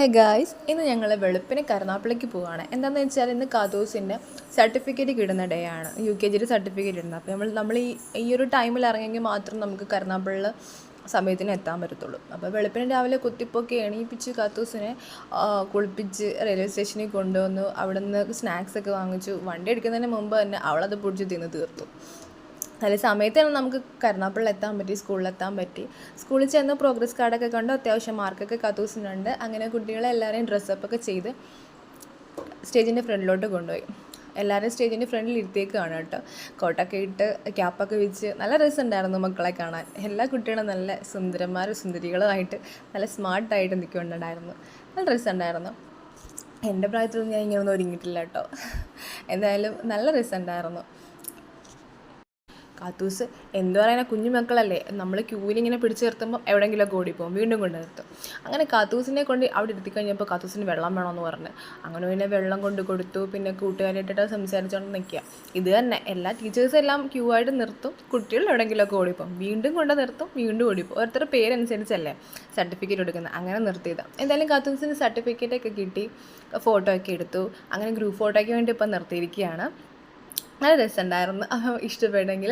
Hey guys, ഇന്ന് ഞങ്ങൾ വെളുപ്പിന് കരുനാപ്പള്ളിക്ക് പോവുകയാണ്. എന്താണെന്ന് വെച്ചാൽ ഇന്ന് കാതൂസിൻ്റെ സർട്ടിഫിക്കറ്റ് കിട്ടുന്ന ഡേ ആണ്. UKG സർട്ടിഫിക്കറ്റ് ഇടുന്നത്. അപ്പോൾ നമ്മൾ ഈ ഒരു ടൈമിൽ ഇറങ്ങിയെങ്കിൽ മാത്രം നമുക്ക് കരുനാപ്പള്ളിൽ സമയത്തിന് എത്താൻ പറ്റത്തുള്ളൂ. അപ്പോൾ വെളുപ്പിന് രാവിലെ കുത്തിപ്പൊക്കി എണീപ്പിച്ച് കാത്തൂസിനെ കുളിപ്പിച്ച് റെയിൽവേ സ്റ്റേഷനിൽ കൊണ്ടുവന്നു. അവിടെ നിന്ന് സ്നാക്സൊക്കെ വാങ്ങിച്ചു. വണ്ടി എടുക്കുന്നതിന് മുമ്പ് തന്നെ അവളത് പൊടിച്ച് തിന്ന് തീർത്തു. നല്ല സമയത്ത് തന്നെ നമുക്ക് കരുനാപ്പള്ളിൽ എത്താൻ പറ്റി, സ്കൂളിലെത്താൻ പറ്റി. സ്കൂളിൽ ചെന്ന് പ്രോഗ്രസ് കാർഡൊക്കെ കണ്ടു. അത്യാവശ്യം മാർക്കൊക്കെ കാത്തൂസിനുണ്ട്. അങ്ങനെ കുട്ടികളെ എല്ലാവരെയും ഡ്രസ്സപ്പൊക്കെ ചെയ്ത് സ്റ്റേജിൻ്റെ ഫ്രണ്ടിലോട്ട് കൊണ്ടുപോയി. എല്ലാവരും സ്റ്റേജിൻ്റെ ഫ്രണ്ടിൽ ഇരുത്തിയേക്കാണ് കേട്ടോ. കോട്ടൊക്കെ ഇട്ട് ക്യാപ്പൊക്കെ വെച്ച് നല്ല രസമുണ്ടായിരുന്നു മക്കളെ കാണാൻ. എല്ലാ കുട്ടികളും നല്ല സുന്ദരന്മാരും സുന്ദരികളുമായിട്ട് നല്ല സ്മാർട്ടായിട്ട് നിൽക്കുന്നുണ്ടായിരുന്നു. നല്ല രസമുണ്ടായിരുന്നു. എൻ്റെ പ്രായത്തിലൊന്നും ഞാൻ ഇങ്ങനെയൊന്നും ഒരുങ്ങിയിട്ടില്ല കേട്ടോ. എന്തായാലും നല്ല രസമുണ്ടായിരുന്നു. കാത്തൂസ് എന്തു പറയാനാ, കുഞ്ഞു മക്കളല്ലേ, നമ്മൾ ക്യൂവിലിങ്ങനെ പിടിച്ച് നിർത്തുമ്പോൾ എവിടെയെങ്കിലുമൊക്കെ ഓടിപ്പോകും, വീണ്ടും കൊണ്ട് നിർത്തും. അങ്ങനെ കാത്തൂസിനെ കൊണ്ട് അവിടെ ഇരുത്തി കഴിഞ്ഞപ്പോൾ കാത്തൂസിന് വെള്ളം വേണമെന്ന് പറഞ്ഞ് അങ്ങനെ പിന്നെ വെള്ളം കൊണ്ട് കൊടുത്തു. പിന്നെ കൂട്ടുകാരായിട്ടിട്ട് സംസാരിച്ചുകൊണ്ട് നിൽക്കുക. ഇത് തന്നെ എല്ലാ ടീച്ചേഴ്സും എല്ലാം ക്യൂ ആയിട്ട് നിർത്തും, കുട്ടികൾ എവിടെയെങ്കിലുമൊക്കെ ഓടിപ്പോകും, വീണ്ടും കൊണ്ട് നിർത്തും, വീണ്ടും ഓടിപ്പോകും. ഓരോരുത്തരുടെ പേരനുസരിച്ചല്ലേ സർട്ടിഫിക്കറ്റ് എടുക്കുന്നത്. അങ്ങനെ നിർത്തിയതാണ്. എന്തായാലും കാത്തൂസിന് സർട്ടിഫിക്കറ്റൊക്കെ കിട്ടി, ഫോട്ടോ ഒക്കെ എടുത്തു. അങ്ങനെ ഗ്രൂപ്പ് ഫോട്ടോയ്ക്ക് വേണ്ടി ഇപ്പം നിർത്തിയിരിക്കുകയാണ്. നല്ല രസമുണ്ടായിരുന്നു. ഇഷ്ടപ്പെട്ടെങ്കിൽ